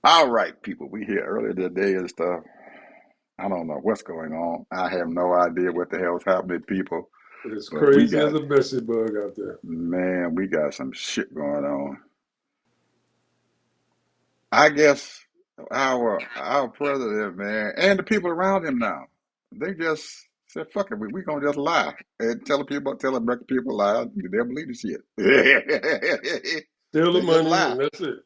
All right, people, we here earlier today and stuff. I don't know what's going on. I have no idea what the hell's happening, people. It's But we crazy as got, a Bessie bug out there. man, we got some shit going on. I guess our president, man, and the people around him now, they just said, "Fuck it, we gonna just lie and tell American people lie. They'll believe the shit." Steal the They just money, lie. and that's it.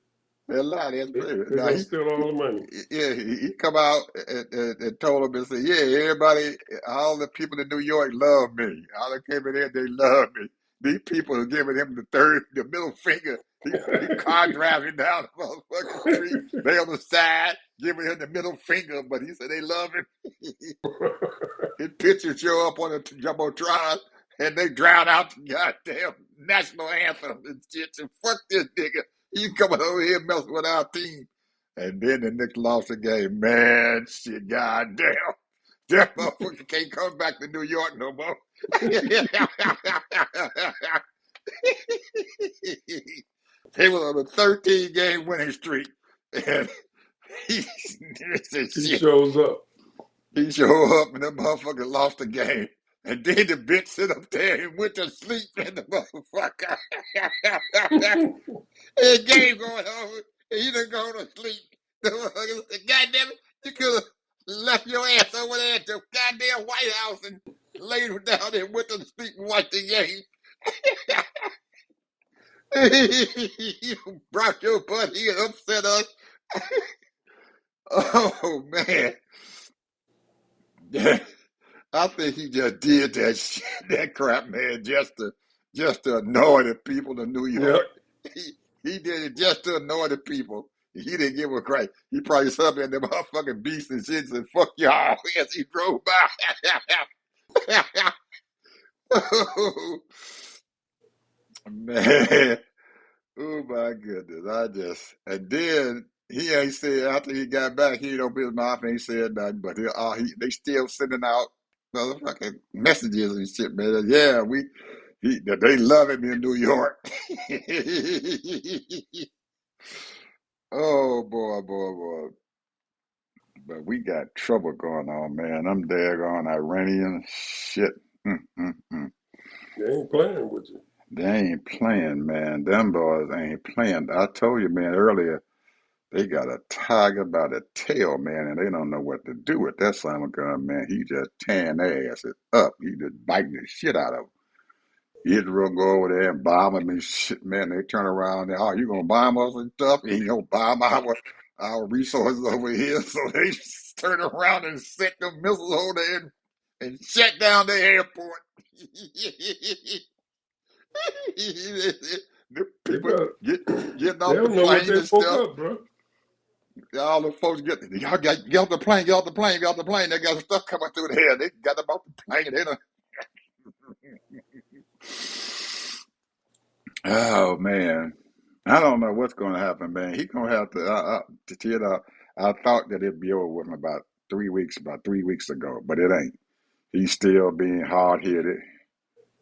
They lie. That's crazy. They're Now gonna steal all the money. he come out and told them and said, yeah, everybody, all the people in New York love me. All that came in here, they love me. These people are giving him the middle finger. He car driving down the motherfucking street. They on the side giving him the middle finger, but he said they love him. His pictures show up on the jumbotron, and they drown out the goddamn national anthem and shit. And fuck this nigga. He coming over here messing with our team. And then the Knicks lost the game. Man, shit, goddamn. That motherfucker can't come back to New York no more. They was on a 13-game winning streak. And he said, He shit. shows up. He showed up and the motherfucker lost the game. And then the bitch sit up there and went to sleep in the motherfucker. The game going over and you done go to sleep. The motherfucker said, God damn it, you could have left your ass over there at the goddamn White House and laid down and went to sleep and watched the game. You brought your buddy and upset us. Oh man. I think he just did that shit, that crap, man, just to annoy the people of New Yep. York. He did it just to annoy the people. He didn't give a crap. He probably sat there in the motherfucking beast and shit and said, fuck y'all as he drove by. Oh, man. Oh my goodness. And then he ain't said after he got back, he ain't opened his mouth and ain't said nothing, but they still sending out motherfucking messages and shit, man. Yeah, they love him in New York. Oh boy. But we got trouble going on, man. I'm daggone Iranian shit. Mm, mm, mm. They ain't playing with you. They ain't playing, man. Them boys ain't playing. I told you, man, earlier, they got a tiger by the tail, man, and they don't know what to do with that son of a gun, man. He just tearing their asses up. He just biting the shit out of them. Israel go over there and bomb them and shit, man. They turn around and, oh, you gonna bomb us and stuff? And you gonna bomb our resources over here? So they turn around and set them missiles over there and shut down the airport. The They people better. getting They off the don't know what plane they and woke stuff. up, bro. All the folks y'all get off the plane, get off the plane, get off the plane. They got stuff coming through there. They got them off the plane. They done. Oh man, I don't know what's going to happen, man. He gonna have to. I thought that it'd be over with him about 3 weeks ago, but it ain't. He's still being hard headed,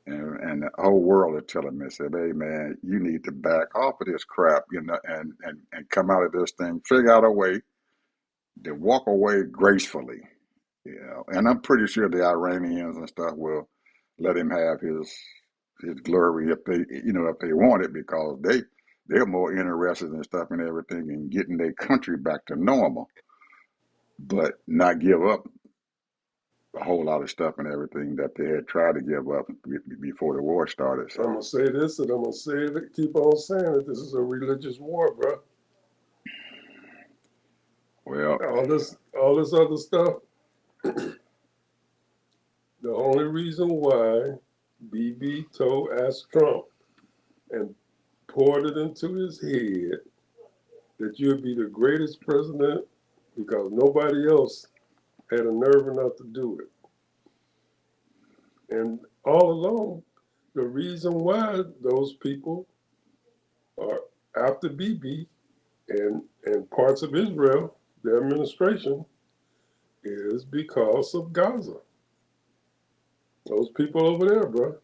and the whole world is telling me, said, "Hey man, you need to back off of this crap, and come out of this thing. Figure out a way to walk away gracefully." And I'm pretty sure the Iranians and stuff will let him have his glory if they want it, because they're more interested in stuff and everything and getting their country back to normal, but not give up a whole lot of stuff and everything that they had tried to give up before the war started. I'm So, gonna say this, and I'm gonna say it. Keep on saying it. This is a religious war, bro. well, All this other stuff. The only reason why BB asked Trump and poured it into his head that you'd be the greatest president because nobody else had a nerve enough to do it. And all along, the reason why those people are after BB and parts of Israel, the administration, is because of Gaza. Those people over there, bro.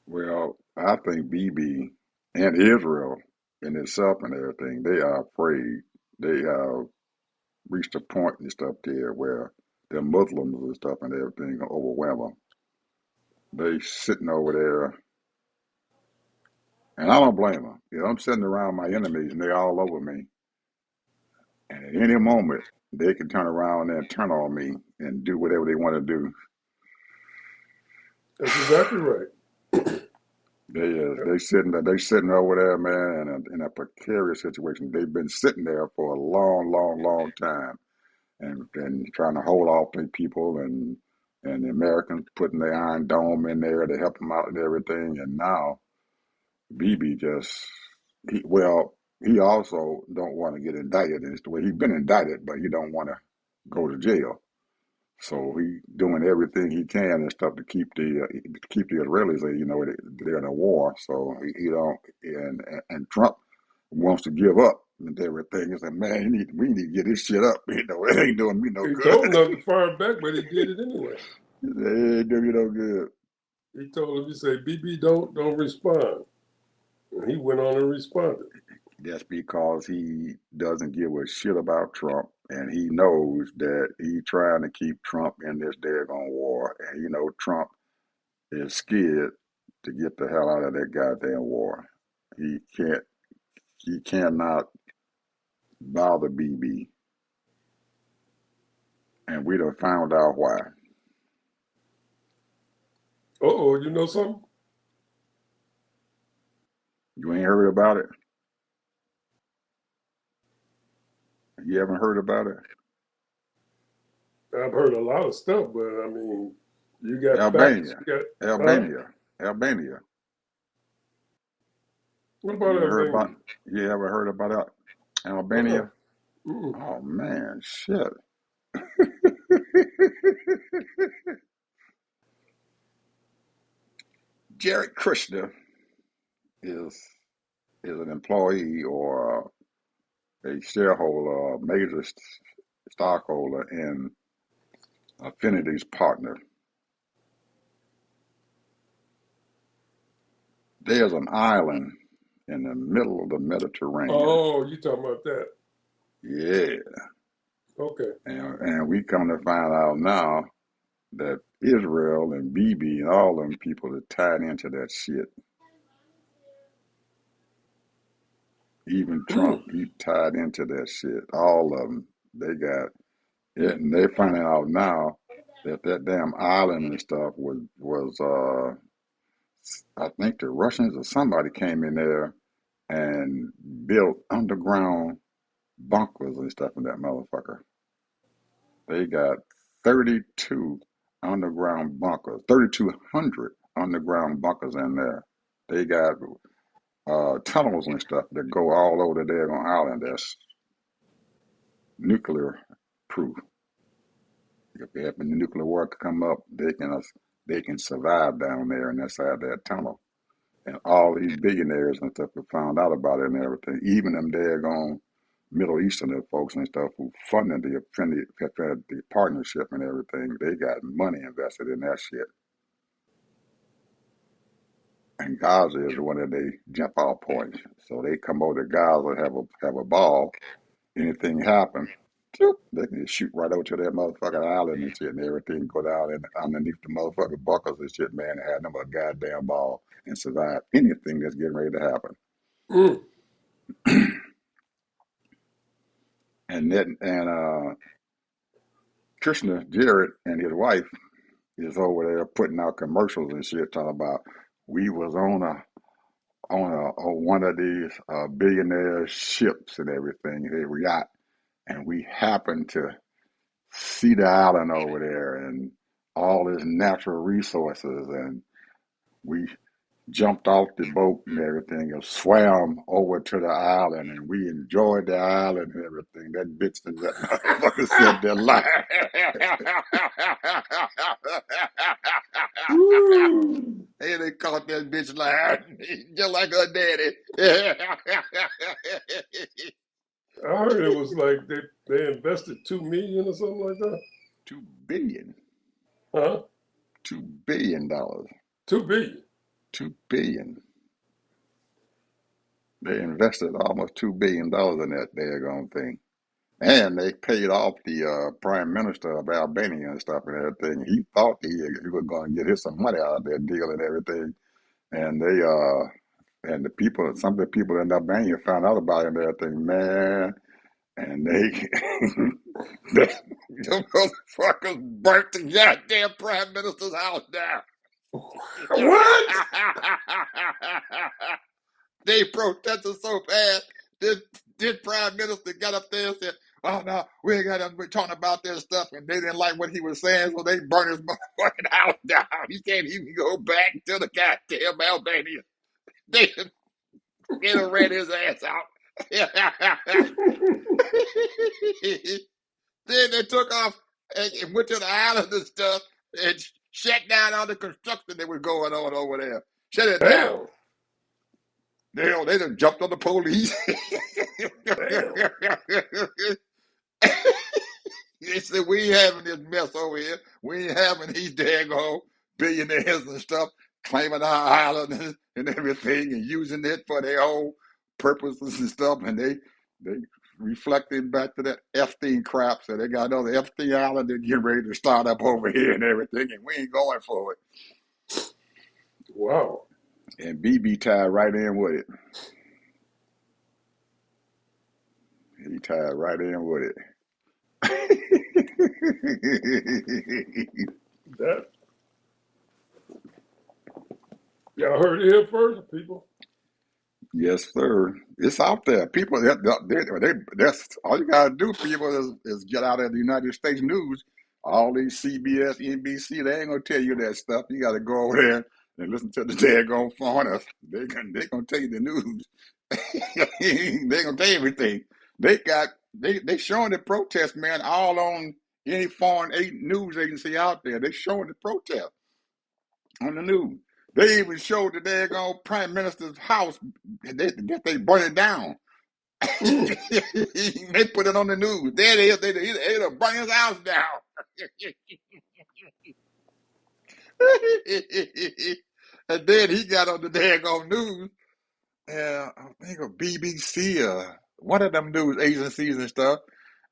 Well, I think BB and Israel in itself and everything, they are afraid. They have reached a point and stuff there where the Muslims and stuff and everything are overwhelm them. They sitting over there, and I don't blame them. You know, I'm sitting around my enemies and they're all over me. And at any moment, they can turn around and turn on me and do whatever they want to do. That's exactly right. They sitting over there, man, in a precarious situation. They've been sitting there for a long, long, long time, and trying to hold off the people and the Americans putting the Iron Dome in there to help them out and everything. And now BB just he also don't want to get indicted. And it's the way he's been indicted, but he don't want to go to jail. So he doing everything he can and stuff to keep the Israelis, they're in a war. So he don't and Trump wants to give up and everything. He said, man, we need to get this shit up. It ain't doing me no He told him good. not to fire back, but he did it anyway. It ain't doing me no good. He told him, he said, BB, don't respond. And he went on and responded. That's because he doesn't give a shit about Trump, and he knows that he's trying to keep Trump in this daggone war, and Trump is scared to get the hell out of that goddamn war. He can't. He cannot bother BB, and we done found out why. Oh, you know something? You ain't heard about it. You haven't heard about it. I've heard a lot of stuff, but I mean, you got facts. Albania, You got, huh? Albania, Albania. What You about ever heard about? Albania? You ever heard about Uh-uh. Albania? Mm-mm. Oh man, shit. Jared Kushner is is an employee or a shareholder, a major stockholder in Affinity's partner. There's an island in the middle of the Mediterranean. Oh, you talking about that? Yeah, Okay. and we come to find out now that Israel and Bibi and all them people are tied into that shit. Even Trump, Mm. he tied into that shit. All of them, they got it, and they finding out now that that damn island and stuff was I think the Russians or somebody came in there and built underground bunkers and stuff in that motherfucker. They got 32 underground bunkers, 3,200 underground bunkers in there. They got tunnels and stuff that go all over the daggone island that's nuclear proof. If they happen the nuclear war to come up, they can survive down there and inside that tunnel. And all these billionaires and stuff have found out about it and everything. Even them daggone Middle Eastern folks and stuff who funded the partnership and everything, they got money invested in that shit. And Gaza is one of their jump off points. So they come over to Gaza, have a ball. Anything happen, they can just shoot right over to that motherfucking island and shit, and everything go down and underneath the motherfucking bunkers and shit, man, and have them a goddamn ball and survive anything that's getting ready to happen. Mm. And Krishna Jared and his wife is over there putting out commercials and shit talking about we was on one of these billionaire ships and everything, a yacht, and we happened to see the island over there and all its natural resources, and we jumped off the boat and everything and swam over to the island and we enjoyed the island and everything. That bitch and that motherfucker said that lie. Mm. Hey, they caught that bitch lying just like her daddy. I heard it was like they invested 2 million or something like that. 2 billion. Huh? $2 billion. 2 billion. 2 billion. They invested almost $2 billion in that daggone thing. And they paid off the prime minister of Albania and stuff and everything. He thought he was going to get his some money out of that deal and everything. And and the people, some of the people in Albania found out about it and everything, man. And they them motherfuckers burnt the goddamn prime minister's house down. What? They protested so bad. This prime minister got up there and said, "Oh no, we ain't got to be talking about this stuff," and they didn't like what he was saying, so they burned his motherfucking house down. He can't even go back to the goddamn Albania. They done ran his ass out. Then they took off and went to the island and stuff and shut down all the construction that was going on over there. Shut it down. Damn. They done jumped on the police. Damn. They said, we ain't having this mess over here. We ain't having these daggone billionaires and stuff claiming our island and everything and using it for their own purposes and stuff. And they reflecting back to that Epstein crap. So they got another Epstein Island and getting ready to start up over here and everything. And we ain't going for it. Wow. And BB tied right in with it. He tied right in with it. That y'all heard it here first, people. Yes, sir. It's out there. People, that's all you gotta do. People is get out of the United States news. All these CBS, NBC, they ain't gonna tell you that stuff. You gotta go over there and listen to the daggone foreigners. They gonna tell you the news. They gonna tell you everything. They showing the protest, man, all on any foreign news agency out there. They showing the protest on the news. They even showed the daggone prime minister's house. They burn it down. They put it on the news. There it is. They burn his house down. And then he got on the daggone news. I think of BBC or one of them news agencies and stuff.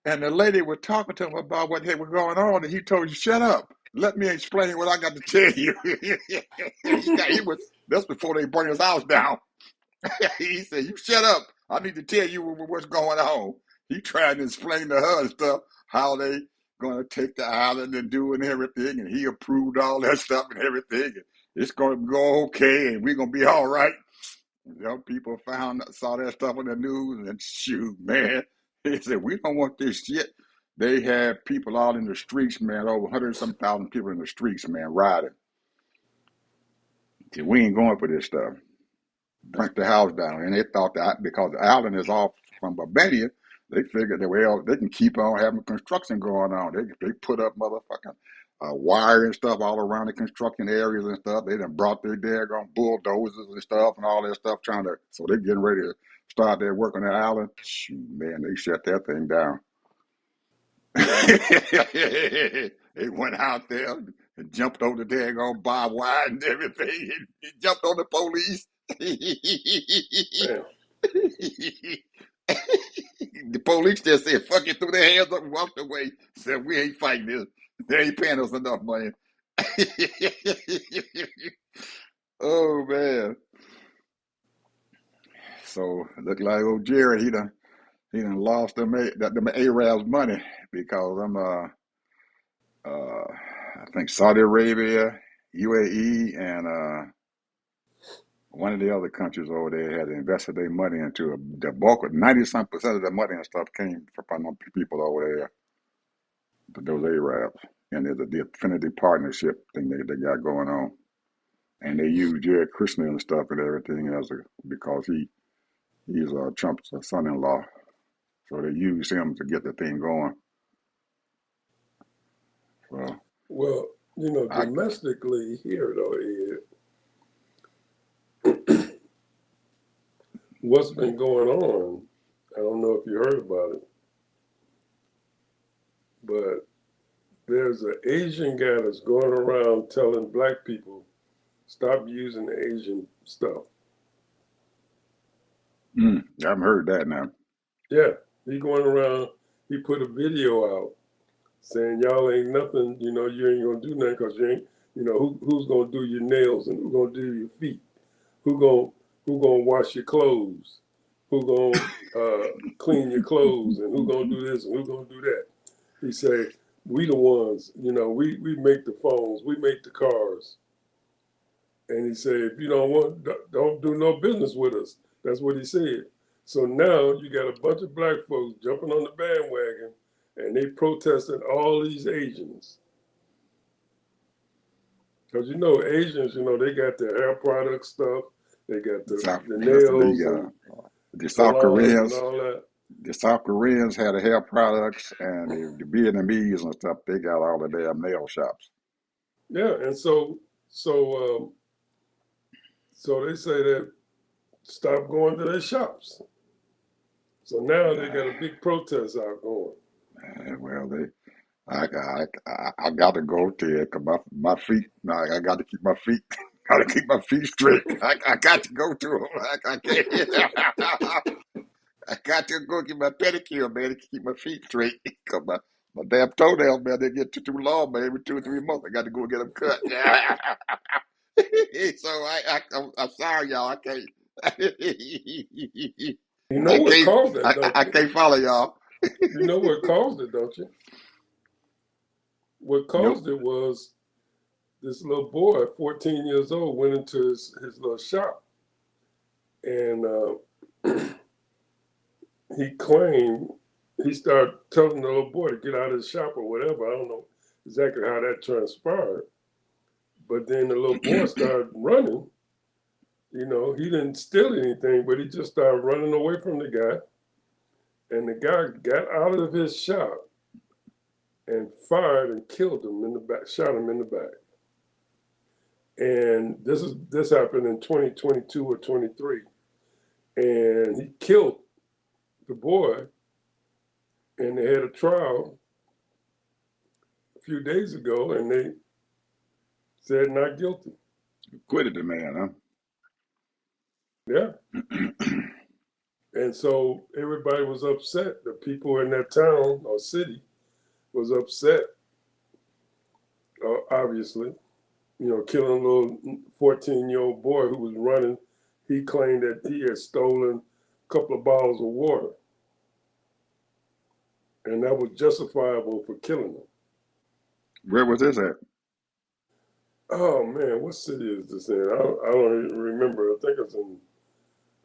And the lady was talking to him about what was going on, and he told you, "Shut up. Let me explain what I got to tell you." That's before they burned his house down. He said, "You shut up. I need to tell you what's going on." He tried to explain to her and stuff how they going to take the island and do and everything, and he approved all that stuff and everything. And it's going to go okay, and we're going to be all right. People saw that stuff on the news, and shoot, man, they said, "We don't want this shit." They had people out in the streets, man, over 100-some thousand people in the streets, man, riding. Said, "We ain't going for this stuff." Burnt the house down, and they thought that because the island is off from Barbadian, they figured that, well, they can keep on having construction going on. They put up motherfucking wire and stuff all around the construction areas and stuff. They done brought their daggone bulldozers and stuff and all that stuff so they're getting ready to start their work on that island. Shoot, man, they shut that thing down. They went out there and jumped over the daggone barbed wire and everything. And jumped on the police. Damn. The police just said, "Fuck it," threw their hands up and walked away. Said, "We ain't fighting this. They ain't paying us enough money." Oh man. So look like old Jared, he done lost them Arabs money because I think Saudi Arabia, UAE, and one of the other countries over there had invested their money into the bulk of 90-some% of the money and stuff came from the people over there, those Arabs. And there's a definitive partnership thing they got going on. And they use Jared Kushner and stuff and everything because he's Trump's son-in-law. So they use him to get the thing going. So Well, I domestically here though, what's been going on? I don't know if you heard about it, but there's an Asian guy that's going around telling black people stop using Asian stuff. I haven't heard that now. Yeah, he going around. He put a video out saying y'all ain't nothing. You know, you ain't gonna do nothing because you ain't. You know, who's gonna do your nails and who's gonna do your feet? Who gonna who gonna wash your clothes? Who gonna clean your clothes? And who gonna do this and who gonna do that? He say we the ones. You know, we make the phones, we make the cars. And he said, if you don't want, don't do no business with us. That's what he said. So now you got a bunch of black folks jumping on the bandwagon, and they protesting all these Asians. Because you know, Asians, you know, they got their hair product stuff, they got the That's nails and the South salons and Koreans. all that. The South Koreans had the hair products, and the Vietnamese and stuff. They got all the damn nail shops. Yeah, and so so they say that stop going to their shops. So now they got a big protest out going. Well, I got to go to it because my feet. I got to keep my feet. Got to keep my feet straight. I got to go to them. I can't. I got to go get my pedicure, man, to keep my feet straight. Cause my damn toenails, man, they get too long, man. Every 2 or 3 months, I got to go get them cut. So I'm sorry, y'all. I can't. You know I what can't. caused that, don't I you? can't follow y'all. You know what caused it, don't you? What Nope. caused it was this little boy, 14 years old, went into his little shop and he claimed he started telling the little boy to get out of the shop or whatever. I don't know exactly how that transpired. But then the little boy started running. You know, he didn't steal anything, but he just started running away from the guy. And the guy got out of his shop and fired and killed him in the back, shot him in the back. And this happened in 2022 or 23. And he killed the boy, and they had a trial a few days ago, and they said not guilty. Quitted the man, Yeah. huh? And so everybody was upset. The people in that town or city was upset, obviously. You know, killing a little 14-year-old boy who was running. He claimed that he had stolen a couple of bottles of water, and that was justifiable for killing him. Where was this at? Oh man, what city is this in? I don't even remember. I think it's in.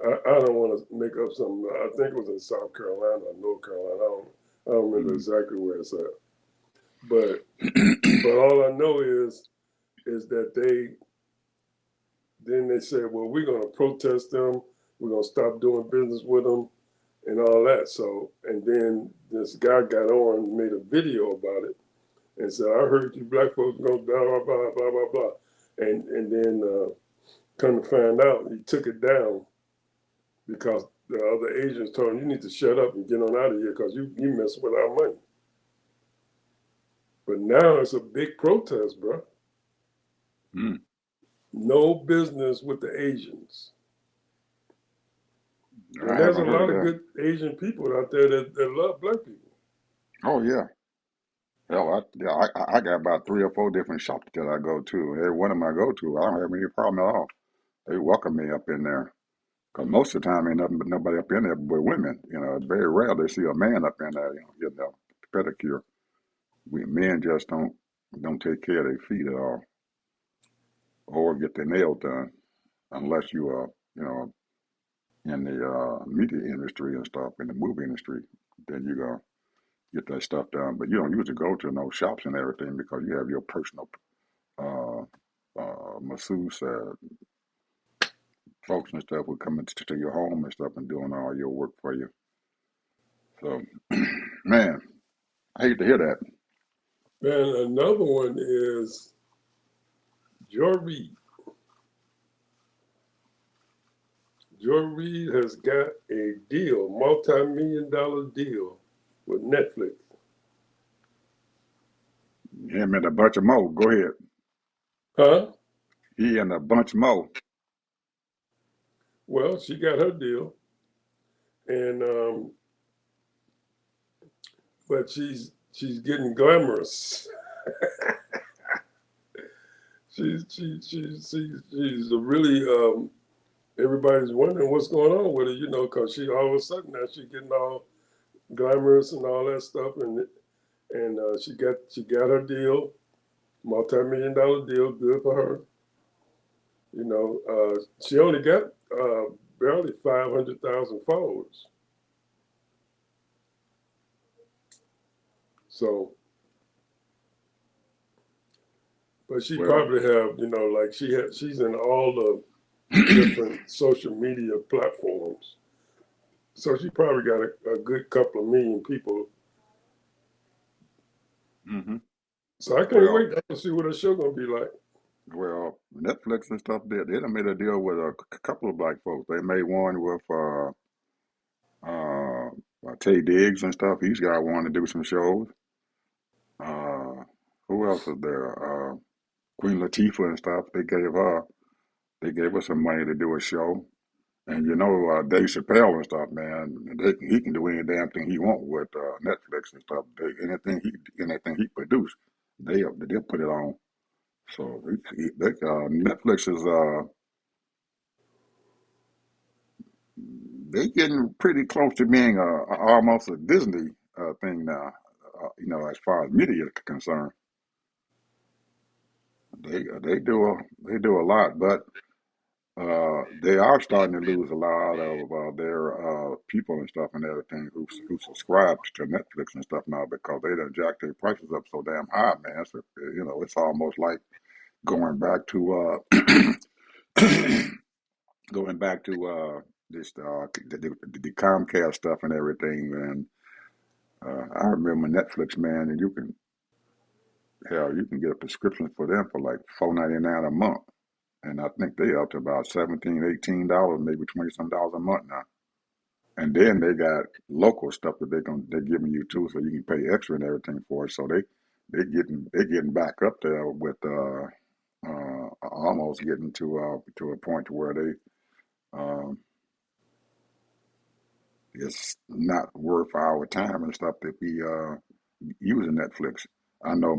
I don't want to make up something. I think it was in South Carolina or North Carolina. I don't remember Mm. exactly where it's at. But all I know is that they said, well, we're gonna protest them. We're gonna stop doing business with them and all that. So and then this guy got on and made a video about it and said, I heard you black folks go blah blah blah blah blah blah, and then come to find out he took it down because the other agents told him you need to shut up and get on out of here because you mess with our money. But now it's a big protest, bro. Mm. No business with the Asians. And I there's a haven't heard lot of that. good Asian people out there that love black people. Oh yeah. Hell, I got about 3 or 4 different shops that I go to. Every one of them I go to, I don't have any problem at all. They welcome me up in there. Because most of the time ain't nothing but nobody up in there but women. You know, it's very rare they see a man up in there, getting a pedicure. We men just don't take care of their feet at all, or get their nails done, unless you are, in the media industry and stuff, in the movie industry. Then you go get that stuff done. But you don't usually go to no shops and everything because you have your personal uh, masseuse folks and stuff who come into to your home and stuff and doing all your work for you. So, man, I hate to hear that. Man, another one is Joy Reid. Joy Reid has got a deal, multi-million-dollar deal with Netflix. Him and a bunch of more. Go ahead. Huh? He and a bunch more. Well, she got her deal, and but she's getting glamorous. She's a really everybody's wondering what's going on with her, because she all of a sudden now she's getting all glamorous and all that stuff, and she got her deal, multi-million-dollar deal, good for her. She only got barely 500,000 followers, so but she Well, probably have like she's in all the different social media platforms. So she probably got a good couple of million people. hmm So I can't well, wait to see what her show gonna be like. well, Netflix and stuff. They done made a deal with a couple of black folks. They made one with uh, Tay Diggs and stuff. He's got one to do some shows. Uh, who else is there? Queen Latifah and stuff. They gave her some money to do a show. And Dave Chappelle and stuff, man, he can do any damn thing he want with Netflix and stuff. Anything he produce, they'll put it on. So Netflix is they getting pretty close to being almost a Disney thing now. As far as media is concerned, they do a lot, but they are starting to lose a lot of their people and stuff and everything who subscribe to Netflix and stuff now because they done jacked their prices up so damn high, man. So, it's almost like going back to going back to this the Comcast stuff and everything. And I remember Netflix, man, and you can get a prescription for them for like $4.99 a month. And I think they up to about $17, $18, maybe 20 some dollars a month now. And then they got local stuff that they're giving you too, so you can pay extra and everything for it. So they're getting back up there with almost getting to a point to where um, it's not worth our time and stuff to be using Netflix. I know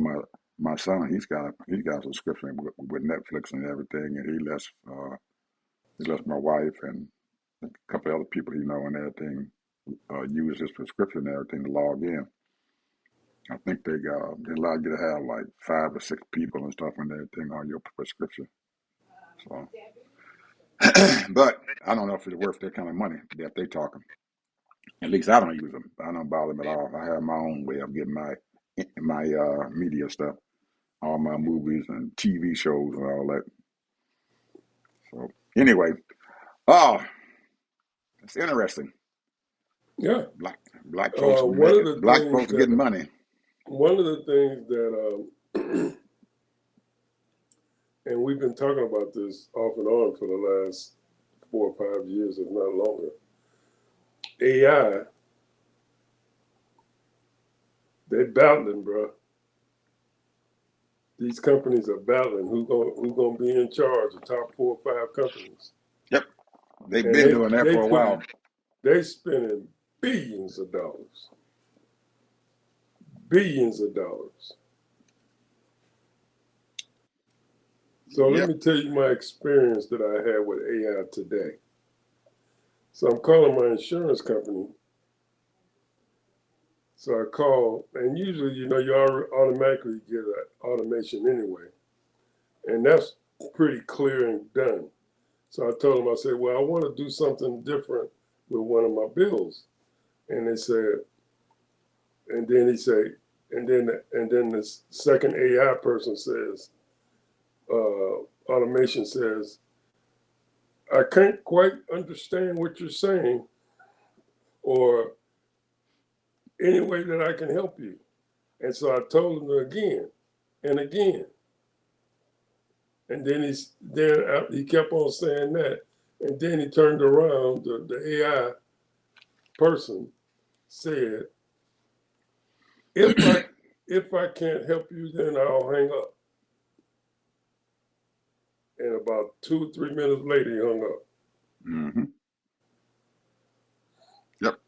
my son, he's got a subscription with Netflix and everything, and he lets my wife and a couple other people and everything use his prescription and everything to log in. I think they allow you to have like 5 or 6 people and stuff and everything on your prescription. So, but I don't know if it's worth that kind of money that they talking. At least I don't use them. I don't bother them at all. I have my own way of getting my media stuff, all my movies and TV shows and all that. So anyway, oh, it's interesting. Yeah. Black folks One of making the black things folks getting money. that and we've been talking about this off and on for the last 4 or 5 years, if not longer. AI, they battling, bro. These companies are battling who gonna be in charge. The top 4 or 5 companies, Yep, they've and been they doing that they for a while. putting they spending billions of dollars. So let Yep. me tell you my experience that I had with AI today. So I'm calling my insurance company. So I call, and usually, you automatically get an automation anyway, and that's pretty clear and done. So I told them, I said, well, I want to do something different with one of my bills, and they said, and then he said, and then the second AI person says, automation says, I can't quite understand what you're saying, or any way that I can help you. And so I told him again and again. And then he kept on saying that. And then he turned around, the AI person said, if I if I can't help you, then I'll hang up. And about 2 or 3 minutes later, he hung up. Mm-hmm. Yep.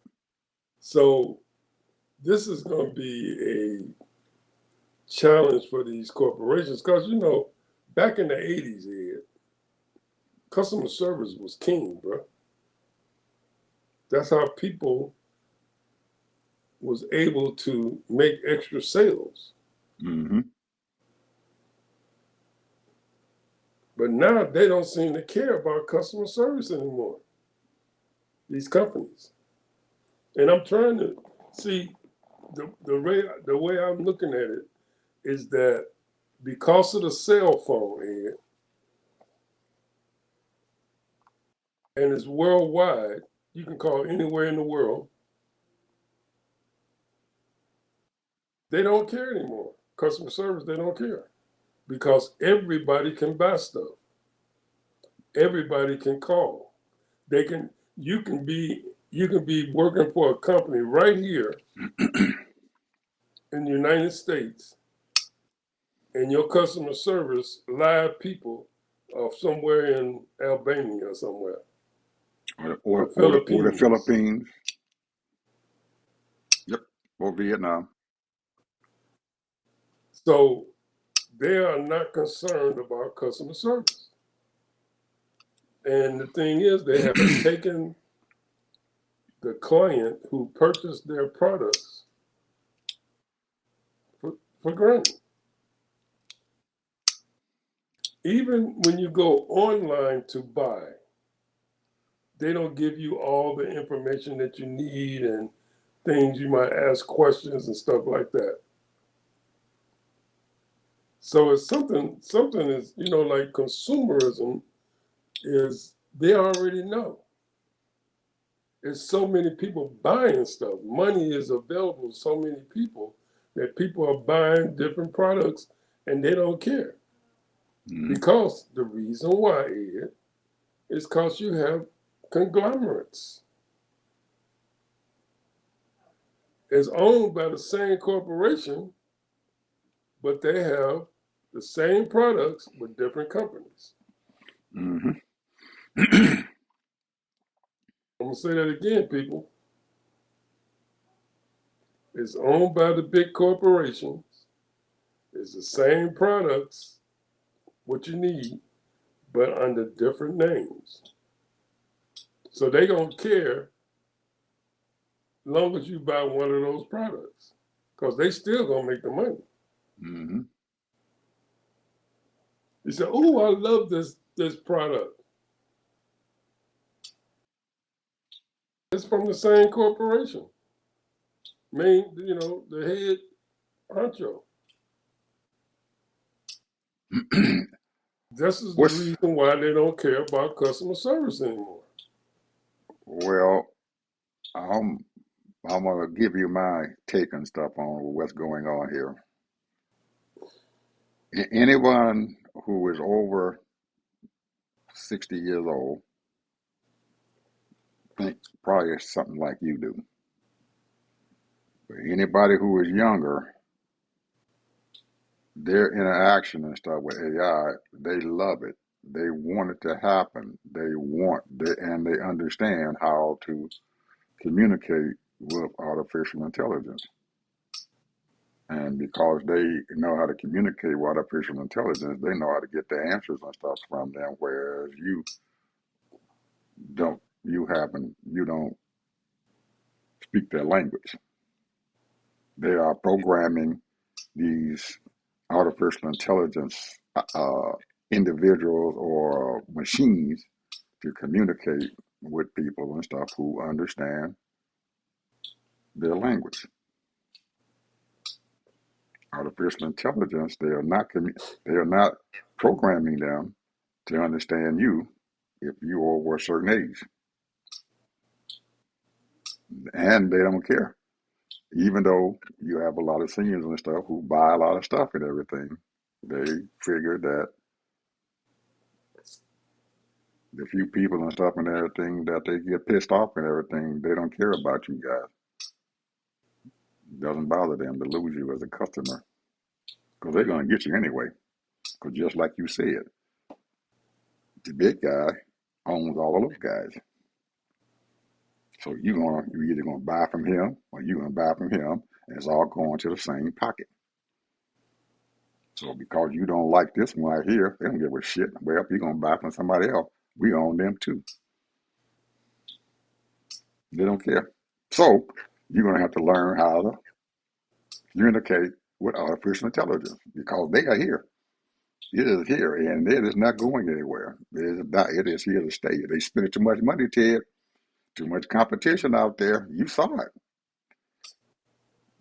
So this is going to be a challenge for these corporations because, you know, back in the 80s, Ed, customer service was king, bro. That's how people was able to make extra sales. Mm-hmm. But now they don't seem to care about customer service anymore, these companies. And I'm trying to see the way I'm looking at it is that because of the cell phone, Ed, and it's worldwide, you can call anywhere in the world, they don't care anymore. Customer service, they don't care because everybody can buy stuff. Everybody can call. They can. You can be. You can be working for a company right here in the United States, and your customer service live people of somewhere in Albania or somewhere, Or, the or the Philippines. Philippines. Yep. Or Vietnam. So they are not concerned about customer service. And the thing is, they have taken the client who purchased their products for granted. Even when you go online to buy, they don't give you all the information that you need and things you might ask questions and stuff like that. So it's something is, you know, like consumerism is they already know. There's so many people buying stuff. Money is available to so many people that people are buying different products and they don't care. Mm-hmm. Because the reason why is because you have conglomerates. It's owned by the same corporation, but they have the same products with different companies. Mm-hmm. I'm gonna say that again, people. It's owned by the big corporations. It's the same products, what you need, but under different names. So they don't care as long as you buy one of those products, because they still gonna make the money. Mm-hmm. You say, "Oh, I love this product." It's from the same corporation. Main, you know, the head honcho. This is the What's reason why they don't care about customer service anymore. well, I'm I'm gonna give you my take and stuff on what's going on here. Anyone who is over 60 years old think probably something like you do. But anybody who is younger, their interaction and stuff with AI, they love it. They want it to happen. And they understand how to communicate with artificial intelligence. And because they know how to communicate with artificial intelligence, they know how to get the answers and stuff from them. Whereas you don't speak their language. They are programming these artificial intelligence individuals or machines to communicate with people and stuff who understand their language. Artificial intelligence, they are not programming them to understand you if you are over a certain age, and they don't care. Even though you have a lot of seniors and stuff who buy a lot of stuff and everything, they figure that the few people and stuff and everything that they get pissed off and everything, they don't care about you guys. Doesn't bother them to lose you as a customer because they're going to get you anyway. Because just like you said, the big guy owns all of those guys. So you're either gonna buy from him or you're gonna buy from him, and it's all going to the same pocket. So because you don't like this one right here, they don't give a shit. Well, you're gonna buy from somebody else. We own them too. They don't care. So you're gonna have to learn how to communicate with artificial intelligence because they are here. It is here, and it is not going anywhere. It is here to stay. They spending too much money, Ted. Too much competition out there. You saw it.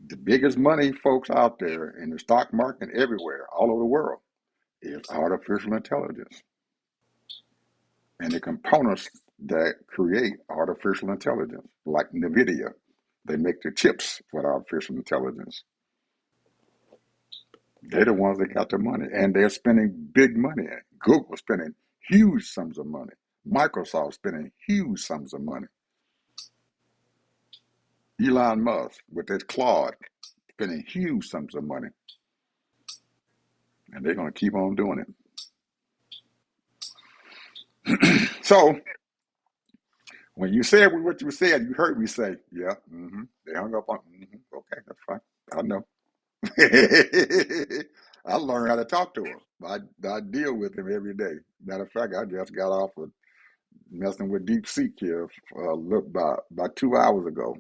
The biggest money folks out there in the stock market everywhere, all over the world, is artificial intelligence and the components that create artificial intelligence, like NVIDIA. They make the chips for artificial intelligence. They're the ones that got the money, and they're spending big money. Google spending huge sums of money. Microsoft spending huge sums of money. Elon Musk with his Claude spending huge sums of money, and they're going to keep on doing it. So when you said what you said, you heard me say, yeah, they hung up on, okay, that's fine. I know. I learned how to talk to him. I deal with him every day. Matter of fact, I just got off of messing with Deep Seek here look about 2 hours ago.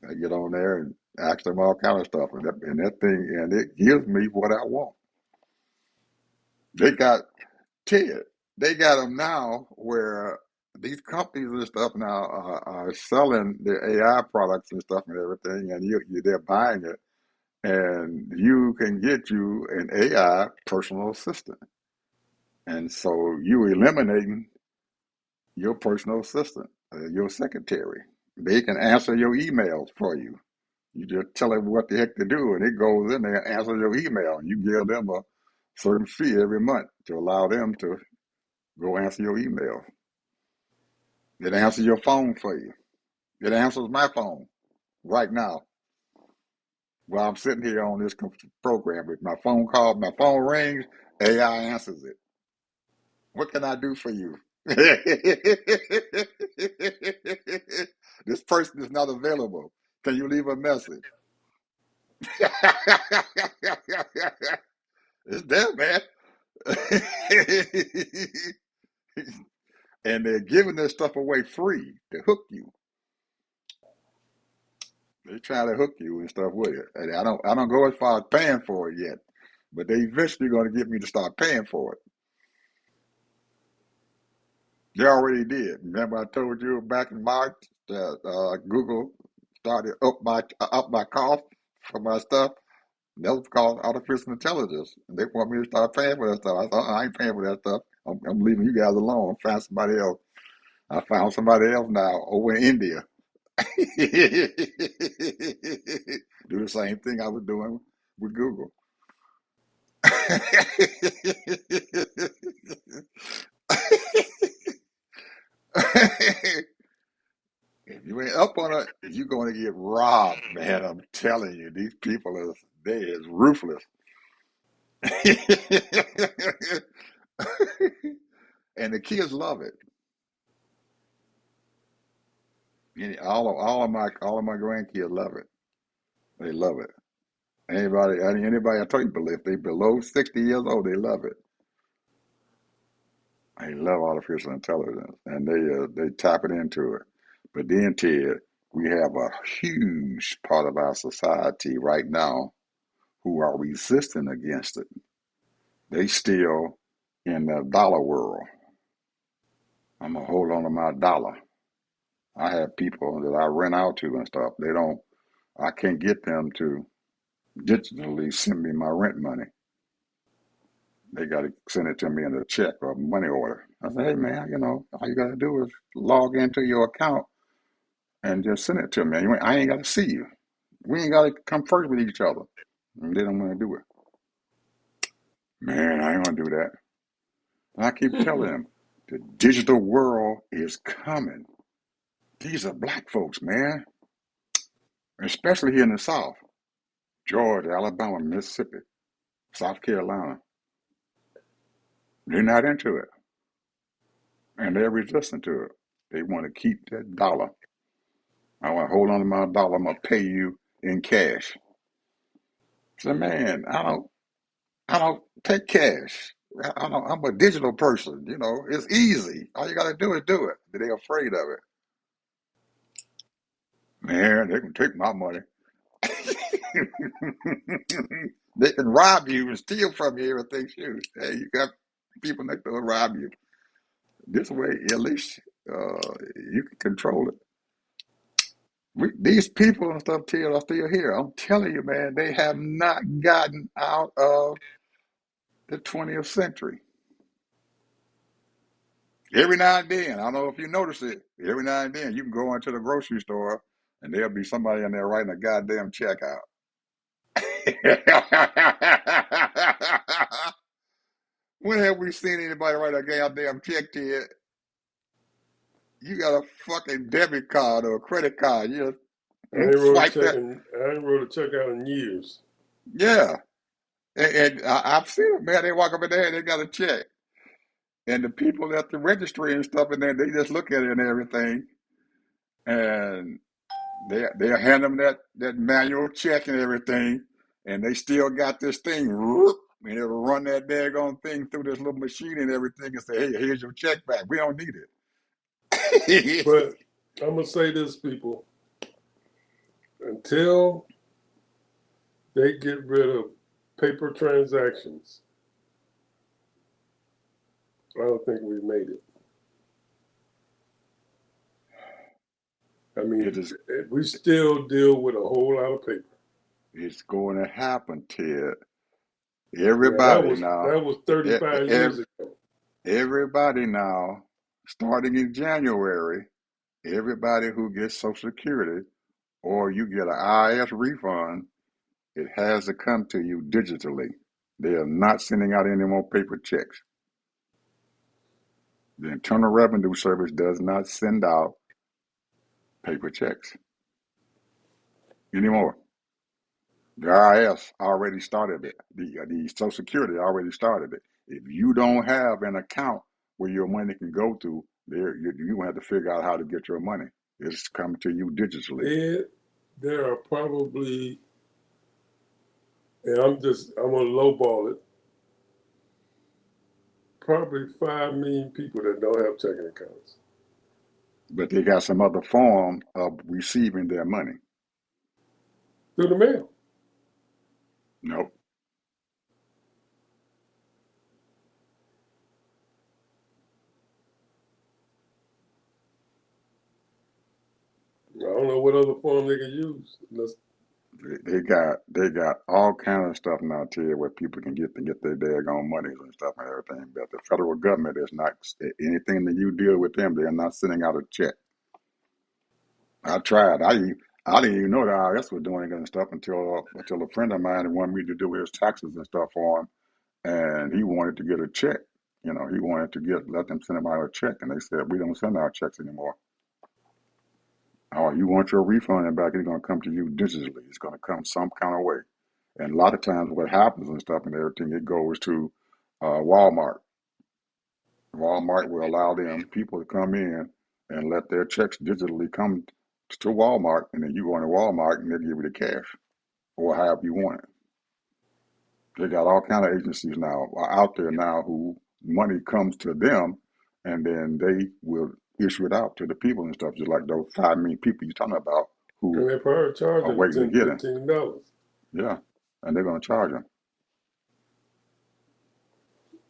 I get on there and ask them all kind of stuff, and it gives me what I want. They got Ted. They got them now where these companies and stuff now are selling their AI products and stuff and everything, and they're buying it, and you can get you an AI personal assistant, and so you eliminating your personal assistant, your secretary. They can answer your emails for you. You just tell them what the heck to do, and it goes in there and answers your email. And you give them a certain fee every month to allow them to go answer your email. It answers your phone for you. It answers my phone right now while I'm sitting here on this program. With my phone rings, AI answers it. What can I do for you? This person is not available. Can you leave a message? It's there, man. And they're giving this stuff away free to hook you. They try to hook you and stuff with it. And I don't go as far as paying for it yet, but they eventually going to get me to start paying for it. They already did. Remember I told you back in March that Google started up my cost for my stuff. That was called artificial intelligence. And they want me to start paying for that stuff. I thought I ain't paying for that stuff. I'm leaving you guys alone. Find somebody else. I found somebody else now over in India. Do the same thing I was doing with Google. If you ain't up on it, you're going to get robbed, man. I'm telling you, these people they is ruthless. And the kids love it. All of my grandkids love it. They love it. Anybody I tell you, if they below 60 years old, they love it. They love artificial intelligence, and they tap it into it. But then, Ted, we have a huge part of our society right now who are resisting against it. They still in the dollar world. I'm gonna hold on to my dollar. I have people that I rent out to and stuff. I can't get them to digitally send me my rent money. They got to send it to me in a check or a money order. I say, hey man, all you got to do is log into your account and just send it to me. I ain't got to see you. We ain't got to come first with each other. And they don't want to do it. Man, I ain't gonna do that. And I keep telling them, the digital world is coming. These are black folks, man. especially here in the South, Georgia, Alabama, Mississippi, South Carolina. They're not into it, and they're resistant to it. They want to keep that dollar. I want to hold on to my dollar. I'm gonna pay you in cash. So man, I don't take cash. I'm a digital person. You know, it's easy. All you got to do is do it. But they're afraid of it. Man, they can take my money. They can rob you and steal from you everything. Shoot, hey, you got people next door rob you. This way, at least you can control it. These people and stuff, Till, are still here. I'm telling you, man, they have not gotten out of the 20th century. Every now and then, I don't know if you notice it, every now and then you can go into the grocery store and there'll be somebody in there writing a goddamn check out. When have we seen anybody write a goddamn check to you? You got a fucking debit card or a credit card. You just swipe that. I ain't wrote a check out in years. Yeah. And I've seen them, man. They walk up in there and they got a check. And the people at the registry and stuff in there, they just look at it and everything. And they'll hand them that manual check and everything, and they still got this thing, and it'll run that daggone thing through this little machine and everything, and say, "Hey, here's your check back. We don't need it." But I'm gonna say this, people, until they get rid of paper transactions, I don't think we've made it. I it mean, is. we still deal with a whole lot of paper. It's going to happen, Ted. Yeah, Everybody now, that was 35 years ago. everybody now, starting in January, everybody who gets Social Security or you get an IRS refund, it has to come to you digitally. They are not sending out any more paper checks. The Internal Revenue Service does not send out paper checks anymore. The IRS already started it. The Social Security already started it. If you don't have an account where your money can go to, you're going to have to figure out how to get your money. It's coming to you digitally. There are probably, and I'm gonna lowball it, probably 5 million people that don't have checking accounts But they got some other form of receiving their money. through the mail. Nope. I don't know what other form they can use. They got all kind of stuff now too where people can get their daggone monies and stuff and everything. But the federal government is not anything that you deal with them. They're not sending out a check. I tried. I didn't even know the IRS was doing it and stuff until a friend of mine wanted me to do his taxes and stuff for him, and he wanted to get a check. You know, he wanted to let them send him out a check, and they said we don't send out checks anymore. Oh, you want your refund back? It's going to come to you digitally. It's going to come some kind of way. And a lot of times, what happens and stuff and everything, it goes to Walmart. Walmart will allow them people to come in and let their checks digitally come to Walmart, and then you go into Walmart and they'll give you the cash or however you want it. They got all kind of agencies now out there now who money comes to them, and then they will issue it out to the people and stuff, just like those 5 million people you're talking about who And they're probably are charging waiting to $10, get it. $15. Yeah, and they're going to charge them.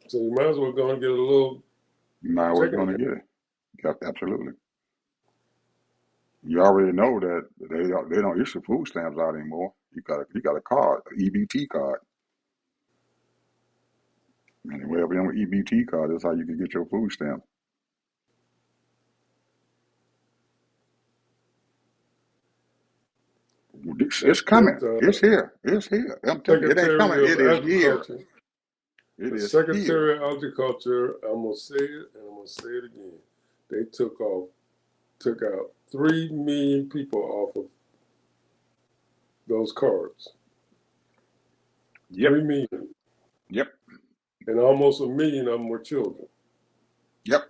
So you might as well go and get a little Now we're checking going to account. get it. Yep, absolutely. You already know that they don't issue food stamps out anymore. You got a card, an EBT card. And whatever your EBT card is how you can get your food stamp. It's coming. That It's here. It's here. I'm telling you, it ain't coming. Secretary of It is here. Agriculture, It the is here. Secretary of Agriculture, I'm gonna say it and I'm gonna say it again. They took out 3 million people off of those cards. Yep. 3 million. Yep. And almost 1 million of them were children. Yep.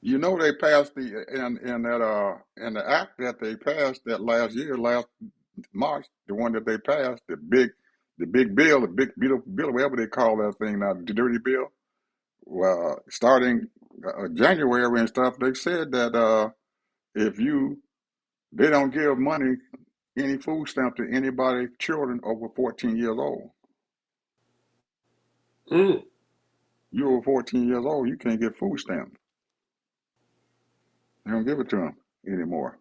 You know they passed in the act that they passed that last year, last March, the one that they passed, the big bill, the big beautiful bill, whatever they call that thing now, the dirty bill. Well, starting January and stuff, they said that if you they don't give money any food stamp to anybody children over 14 years old. Mm. You over 14 years old, you can't get food stamps. They don't give it to them anymore.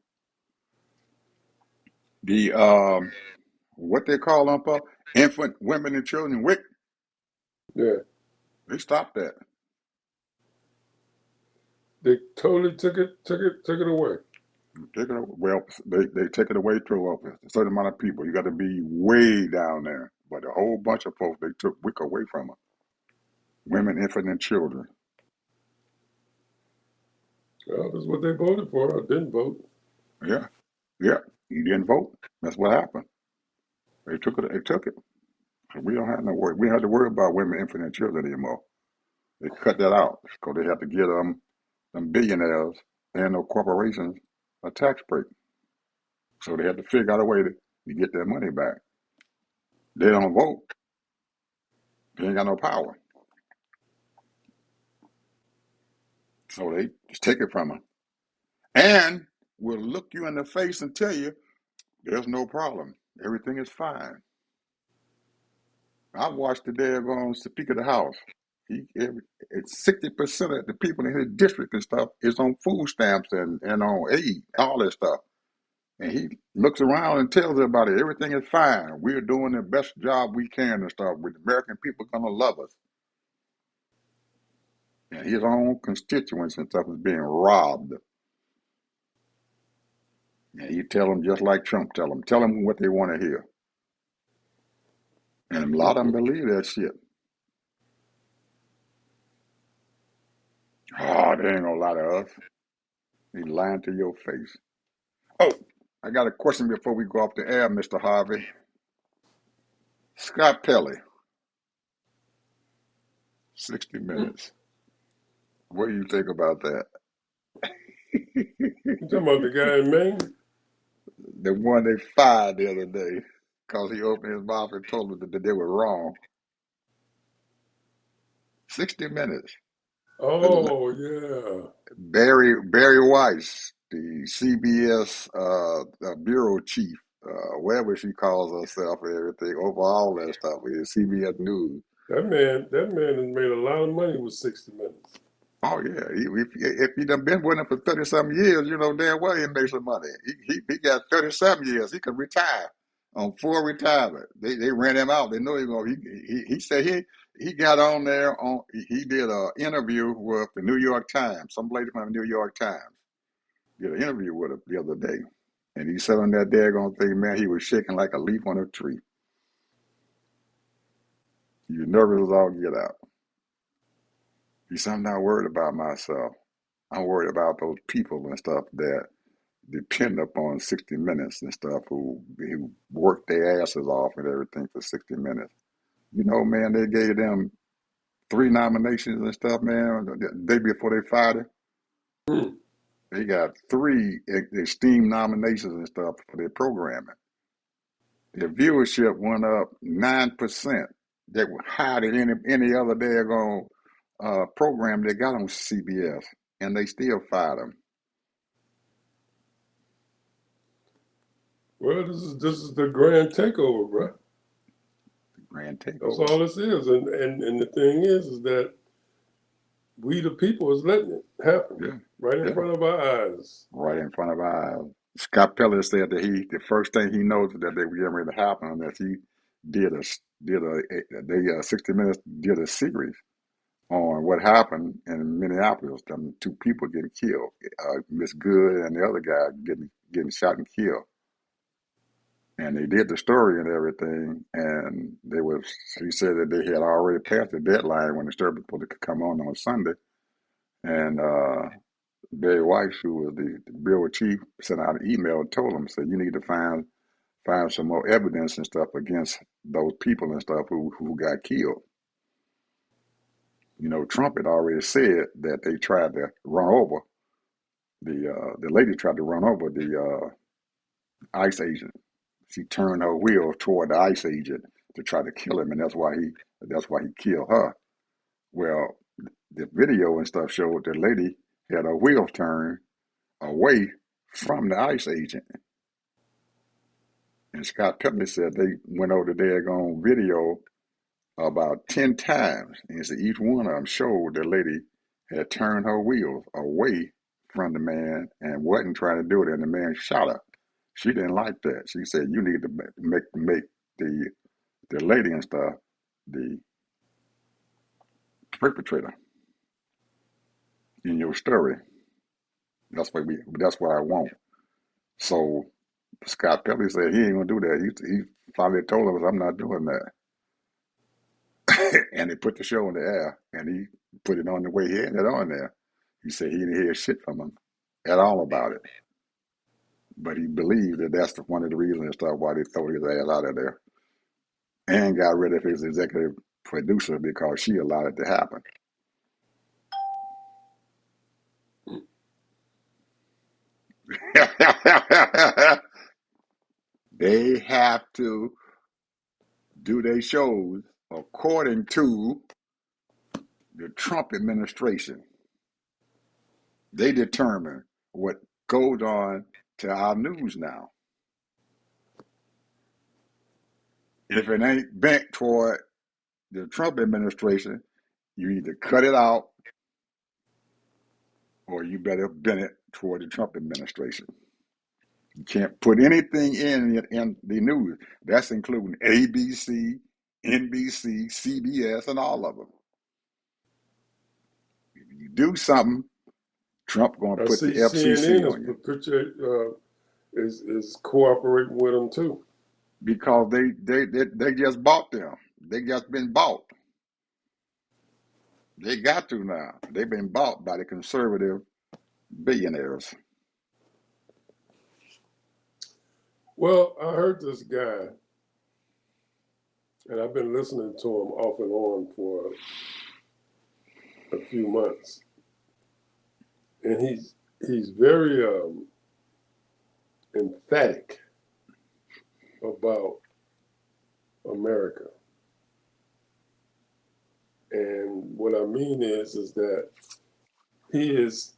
The what they call them for infant women and children WIC, Yeah. they stopped that. They totally took it away. Take it, well, they take it away to a certain amount of people. You got to be way down there. But a whole bunch of folks, they took WIC away from them. Women, infant, and children. Well, that's what they voted for. I didn't vote. Yeah, yeah. You didn't vote. That's what happened. They took it. They took it. So we don't have no worry. We don't have to worry about women, infant, and children anymore. They cut that out because they have to give them billionaires and no corporations a tax break. So they had to figure out a way to get their money back. They don't vote. They ain't got no power. So they just take it from them. And will look you in the face and tell you there's no problem. Everything is fine. I watched the daggone Speaker of the House. It's 60% of the people in his district and stuff is on food stamps and on aid, all that stuff. And he looks around and tells everybody everything is fine. We're doing the best job we can and stuff. With the American people gonna love us. And his own constituents and stuff is being robbed. And he tell them just like Trump tell them. Tell them what they want to hear. And a lot of them believe that shit. Oh, they ain't gonna lie to us. He lying to your face. Oh, I got a question before we go off the air, Mr. Harvey. Scott Pelley, 60 Mm. Minutes. What do you think about that? You talking about the guy in Maine? The one they fired the other day because he opened his mouth and told them that they were wrong. 60 Minutes. The Oh, yeah. Barry Weiss, the CBS bureau chief, whatever she calls herself and everything, over all that stuff, is CBS News. That man has made a lot of money with 60 Minutes. Oh yeah, if he done been with him for 30 some years, you know damn well he made some money. He got 30 some years. He could retire on full retirement. They ran him out. They know he going. He said he got on there on. He did an interview with the New York Times. Some lady from the New York Times did an interview with him the other day, and he said on that daggone thing, man, he was shaking like a leaf on a tree. He was nervous as all get out. He said, I'm not worried about myself. I'm worried about those people and stuff that depend upon 60 Minutes and stuff who work their asses off and everything for 60 Minutes. You know, man, they gave them 3 nominations and stuff, man, the day before they fired him. Mm. They got 3 esteemed nominations and stuff for their programming. Their viewership went up 9%. They were higher than any other daggone program they got on CBS, and they still fired them. Well, this is the grand takeover, bro. Grand That's takeover. all this is. And the thing is that we the people is letting it happen Yeah, right in yeah, front of our eyes. right in front of our eyes. Scott Pelley said that the first thing he knows that they were getting ready to happen that he did a did a they 60 Minutes did a series on what happened in Minneapolis. Them 2 people getting killed, Miss Good and the other guy getting shot and killed. And they did the story and everything, and they was he said that they had already passed the deadline when the story was supposed to come on Sunday, and Barry Weiss, who was the bureau chief, sent out an email and told him, said, you need to find some more evidence and stuff against those people and stuff who got killed. You know, Trump had already said that they tried to run over the lady tried to run over the ICE agent. She turned her wheel toward the ICE agent to try to kill him, and that's why he killed her. Well, the video and stuff showed the lady had her wheel turned away from the ICE agent. And Scott Pelley said they went over the daggone video about 10 times. And he said each one of them showed the lady had turned her wheels away from the man and wasn't trying to do it, and the man shot her. She didn't like that. She said, you need to make the lady and stuff the perpetrator in your story. That's what I want. So Scott Pelley said he ain't gonna do that. He finally told us, I'm not doing that. And they put the show in the air, and he put it on the way he had it on there. He said he didn't hear shit from him at all about it, but he believed that that's one of the reasons and stuff why they throw his ass out of there and got rid of his executive producer because she allowed it to happen. They have to do their shows according to the Trump administration. They determine what goes on to our news now. If it ain't bent toward the Trump administration, you either cut it out or you better bend it toward the Trump administration. You can't put anything in the news. That's including ABC, NBC, CBS, and all of them. If you do something, Trump going to I put the see FCC CNN on you is cooperating with them too. because they just bought them. They just been bought. They got to now. They've been bought by the conservative billionaires. Well, I heard this guy, and I've been listening to him off and on for a few months, and he's very emphatic about America. And what I mean is that he is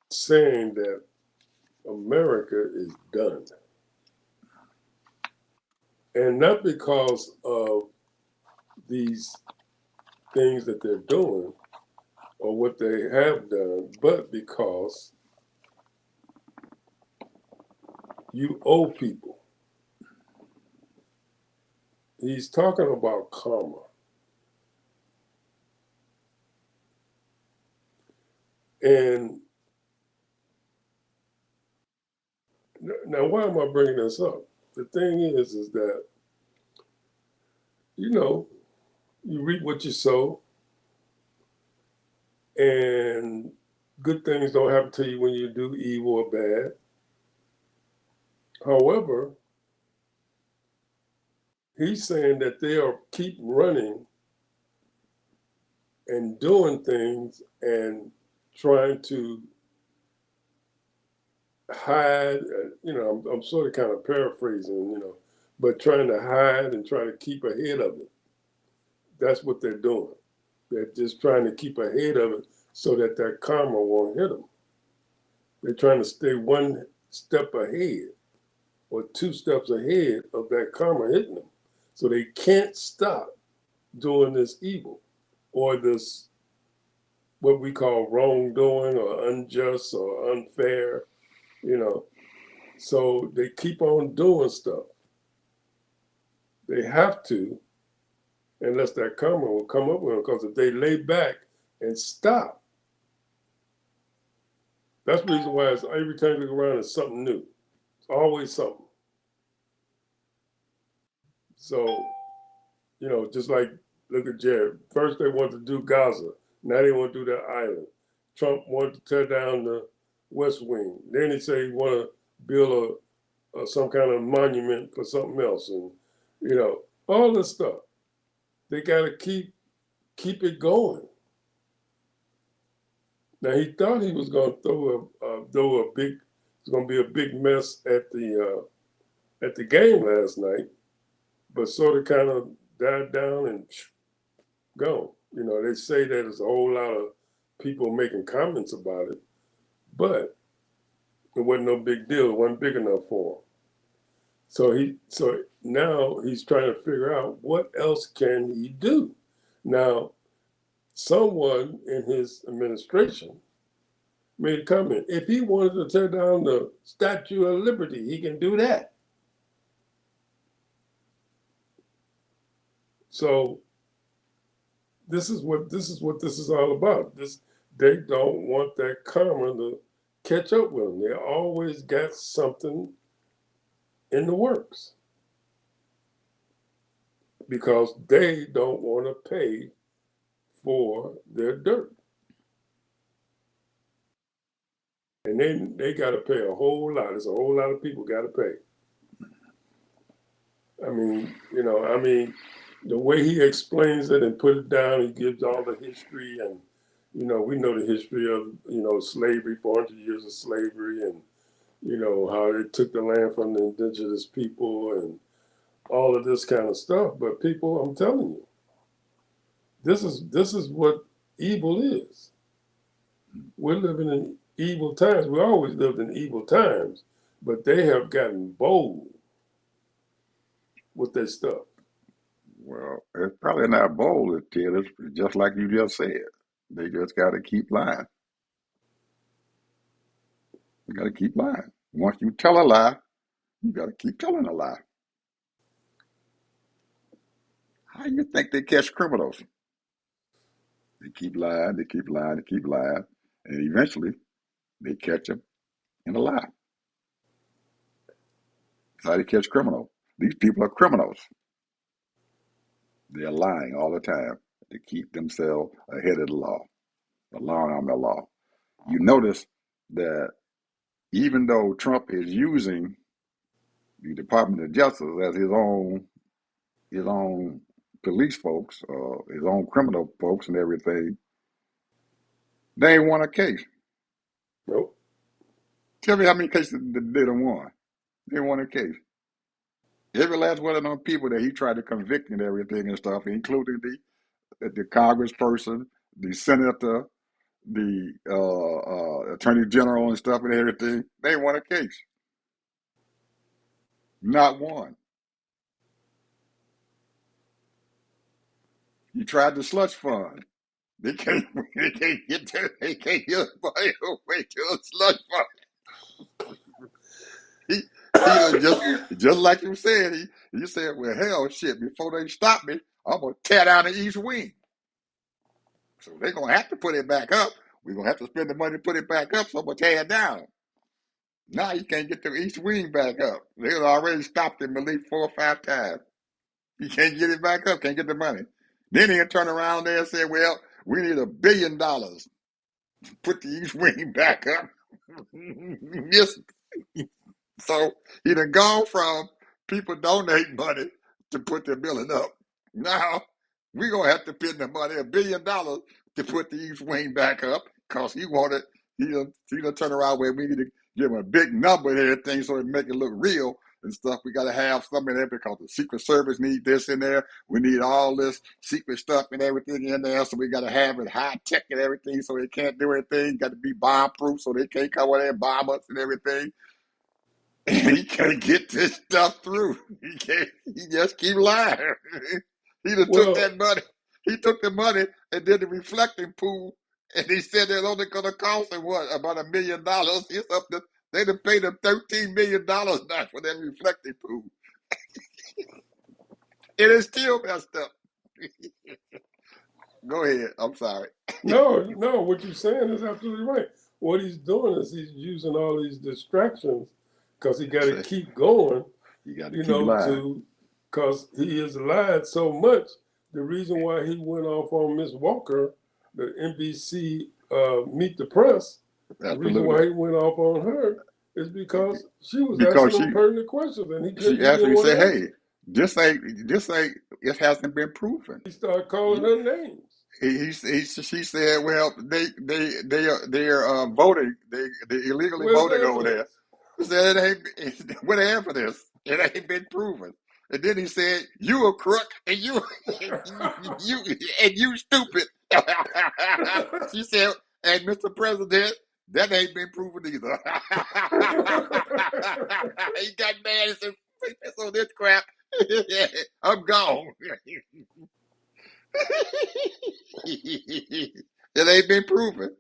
saying that America is done. And not because of these things that they're doing or what they have done, but because you owe people. He's talking about karma. And now, why am I bringing this up? The thing is that, you know, you reap what you sow, and good things don't happen to you when you do evil or bad. However, he's saying that they are keep running and doing things and trying to hide. I'm sort of kind of paraphrasing, but trying to hide and try to keep ahead of it. That's what they're doing. They're just trying to keep ahead of it so that their karma won't hit them. They're trying to stay one step ahead or two steps ahead of that karma hitting them. So they can't stop doing this evil or this what we call wrongdoing or unjust or unfair, you know. So they keep on doing stuff. They have to, unless that karma will come up with them, because if they lay back and stop, that's the reason why it's, every time you look around, it's something new. It's always something. So, just like, look at Jared. First they wanted to do Gaza. Now they want to do that island. Trump wanted to tear down West Wing. Then he say he want to build some kind of monument for something else, and all this stuff. They got to keep it going. Now he thought he was going to throw a big. It's going to be a big mess at the game last night, but sort of kind of died down and gone. They say that there's a whole lot of people making comments about it, but it wasn't no big deal. It wasn't big enough for him. So now he's trying to figure out what else can he do. Now, someone in his administration made a comment. If he wanted to tear down the Statue of Liberty, he can do that. So this is what this is all about. They don't want that karma to catch up with them. They always got something in the works because they don't want to pay for their dirt. And then they got to pay a whole lot. There's a whole lot of people got to pay. The way he explains it and put it down, he gives all the history, and we know the history of slavery, 400 years of slavery, and how they took the land from the indigenous people and all of this kind of stuff. But people, I'm telling you, this is what evil is. We're living in evil times. We always lived in evil times, but they have gotten bold with their stuff. Well, it's probably not bold, Ted. It's just like you just said. They just got to keep lying. You got to keep lying. Once you tell a lie, you got to keep telling a lie. How you think they catch criminals? They keep lying, they keep lying, they keep lying, and eventually they catch them in a lie. That's how they catch criminals. These people are criminals. They're lying all the time to keep themselves ahead of the law, the law on the law. You notice that even though Trump is using the Department of Justice as his own police folks, his own criminal folks and everything, they ain't won a case. Nope. Tell me how many cases they done won. They ain't won a case. Every last one of them people that he tried to convict and everything and stuff, including the congressperson, the senator, the attorney general and stuff and everything, they won a case. Not one. He tried the slush fund. They can't. They can't get to. They can't get money away to a slush fund. He just like you said. He said, "Well, hell, shit. Before they stop me, I'm gonna tear down the east wing." So they're gonna have to put it back up. We're gonna have to spend the money to put it back up. So I'm gonna tear it down. Now you can't get the east wing back up. They already stopped him at least 4 or 5 times. He can't get it back up. Can't get the money. Then he'll turn around there and say, "Well, we need $1 billion to put the east wing back up." Yes. So he done gone from people donate money to put the building up. Now we're gonna have to put the money $1 billion to put the east wing back up because he wanted he done turn around where we need to give him a big number and everything so it make it look real and stuff. We gotta have something in there because the Secret Service need this in there. We need all this secret stuff and everything in there. So we gotta have it high tech and everything so they can't do anything. Got to be bomb proof so they can't come over there and bomb us and everything. He can't get this stuff through. He can't. He just keep lying. He just took Well, that money. He took the money and did the reflecting pool, and he said it's only going to cost him what about $1 million. It's up to they done paid him $13 million now for that reflecting pool. It is still messed up. Go ahead. I'm sorry. no, what you're saying is absolutely right. What he's doing is he's using all these distractions because he got to See, keep going, you got to keep lying. because he has lied so much. The reason why he went off on Miss Walker, the NBC Meet the Press, The reason Absolutely. why he went off on her is because she was Because asking him pertinent questions and she he didn't actually want said, to "Hey, answer. this ain't it hasn't been proven." He started calling her names. She said, "Well, they're voting. They illegally Where's the voting over there." evidence? He said, "It ain't what the evidence? It ain't been proven." And then he said, "You a crook and you and you stupid." She said, "And Mr. President, that ain't been proven either." He got mad and said, "So this crap, I'm gone." It ain't been proven.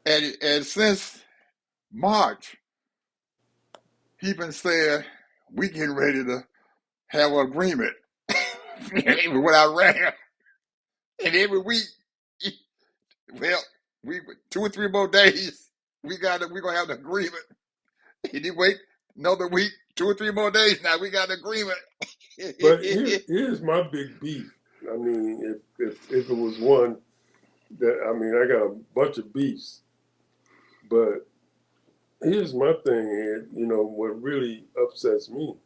And since March, he been saying we getting ready to have an agreement with Iran. And every week, well, we 2 or 3 more days, we gonna have an agreement. And you wait another week, 2 or 3 more days. Now we got an agreement. But here's my big beef. I mean, if it was one that I mean, I got a bunch of beefs, but here's my thing. Ed, you know what really upsets me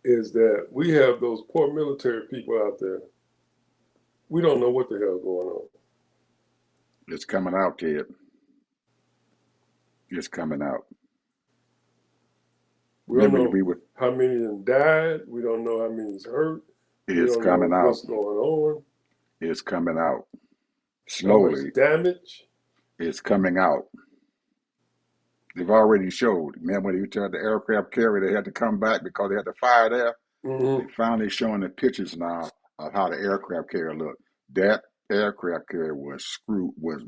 is that we have those poor military people out there. We don't know what the hell's going on. It's coming out, Ted. It's coming out. We don't Remember, know we were. how many of them died. We don't know how many's hurt. We It's don't coming know out. what's going on. It's coming out How much slowly. damage? It's coming out. They've already showed. Remember when you tell the aircraft carrier they had to come back because they had to fire there? They Mm-hmm. finally showing the pictures now of how the aircraft carrier looked. That aircraft carrier was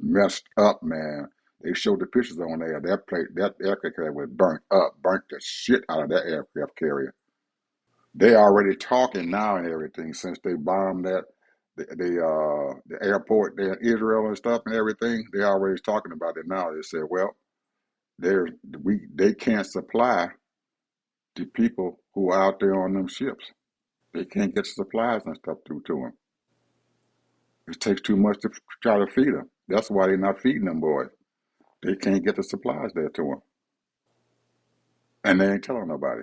messed up, man. They showed the pictures on there. That aircraft carrier was burnt up, burnt the shit out of that aircraft carrier. They already talking now and everything since they bombed the airport there in Israel and stuff and everything. They already talking about it now. They said, well, there's they can't supply the people who are out there on them ships. They can't get supplies and stuff through to them. It takes too much to try to feed them. That's why they're not feeding them boys. They can't get the supplies there to them, and they ain't telling nobody.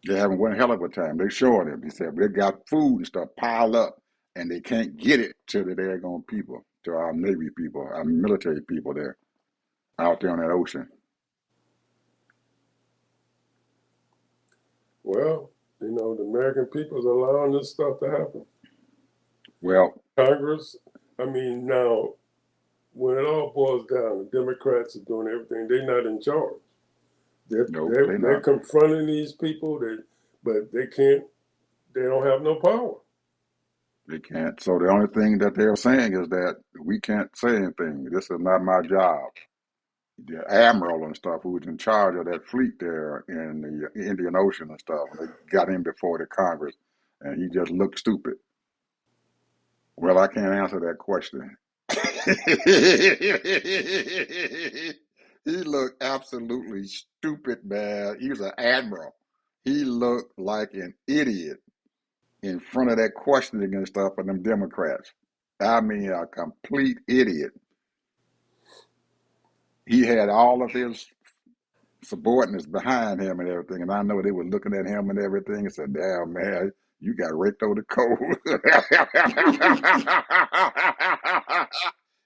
They're having one hell of a time. They showing them. He said they got food and stuff piled up, and they can't get it to the daggone people, to our Navy people, our military people there out there on that ocean. Well, you know, the American people's allowing this stuff to happen. Well, Congress, I mean, now, when it all boils down, the Democrats are doing everything. They're not in charge. They're, no, they're, they they're not. confronting these people, but they can't, they don't have no power. They can't. So the only thing that they're saying is that we can't say anything. This is not my job. The admiral and stuff who was in charge of that fleet there in the Indian Ocean and stuff, they got him before the Congress, and he just looked stupid. Well, I can't answer that question. He looked absolutely stupid, man. He was an admiral. He looked like an idiot in front of that questioning and stuff of them Democrats. I mean, a complete idiot. He had all of his subordinates behind him and everything, and I know they were looking at him and everything and said, "Damn, man, you got raked over the coals."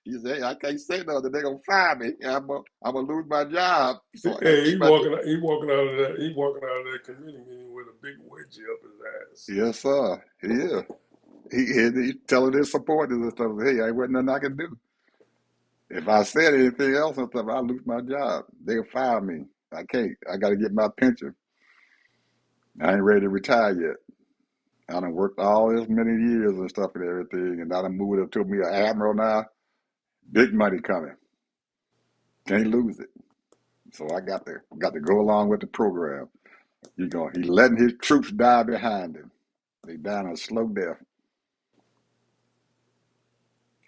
He said, "I can't say nothing. They're gonna fire me. I'm gonna lose my job, so I gotta Hey, keep my job." he walking out of that, he walking out of that committee meeting with a big wedgie up his ass. Yes, sir. He is. He telling his supporters and stuff, "Hey, I wasn't nothing I can do. If I said anything else and stuff, I'll lose my job. They'll fire me. I can't. I got to get my pension. I ain't ready to retire yet. I done worked all this many years and stuff and everything, and I done moved up to me an admiral now. Big money coming. Can't lose it. So I got to go along with the program. He letting his troops die behind him. They dying a slow death.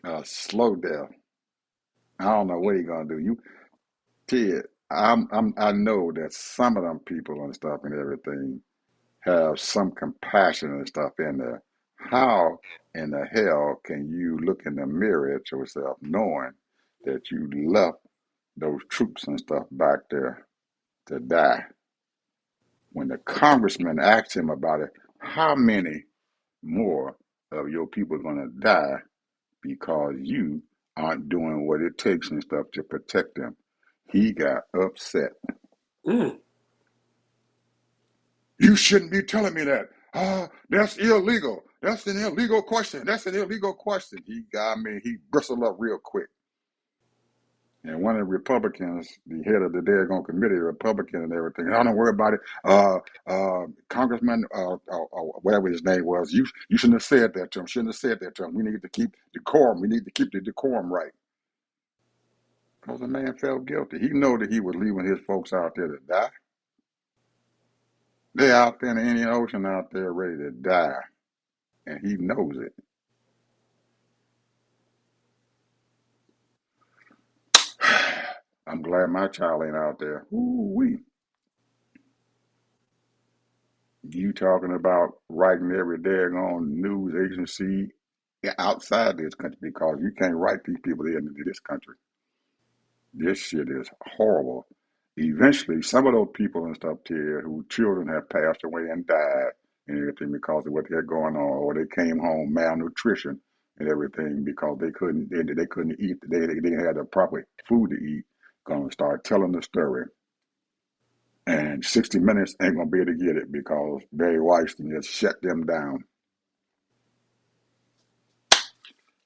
A slow death. I don't know what he gonna do. You Ted, I know that some of them people and stuff and everything have some compassion and stuff in there. How in the hell can you look in the mirror at yourself knowing that you left those troops and stuff back there to die. When the congressman asked him about it, how many more of your people are going to die because you aren't doing what it takes and stuff to protect them? He got upset. Mm. You shouldn't be telling me that. That's illegal. That's an illegal question. That's an illegal question. He bristled up real quick. And one of the Republicans, the head of the daggone committee, Republican and everything, I don't worry about it. Congressman, whatever his name was, you shouldn't have said that to him. Shouldn't have said that to him. We need to keep decorum. We need to keep the decorum right. Because the man felt guilty. He knew that he was leaving his folks out there to die. They're out there in the Indian Ocean out there ready to die. And he knows it. I'm glad my child ain't out there. Ooh-wee. You talking about writing every daggone news agency outside this country because you can't write these people into this country. This shit is horrible. Eventually, some of those people and stuff here whose children have passed away and died and everything because of what they had going on, or they came home malnutrition and everything because they couldn't eat. They didn't have the proper food to eat. Gonna start telling the story. And 60 Minutes ain't gonna be able to get it because Barry Weinstein just shut them down.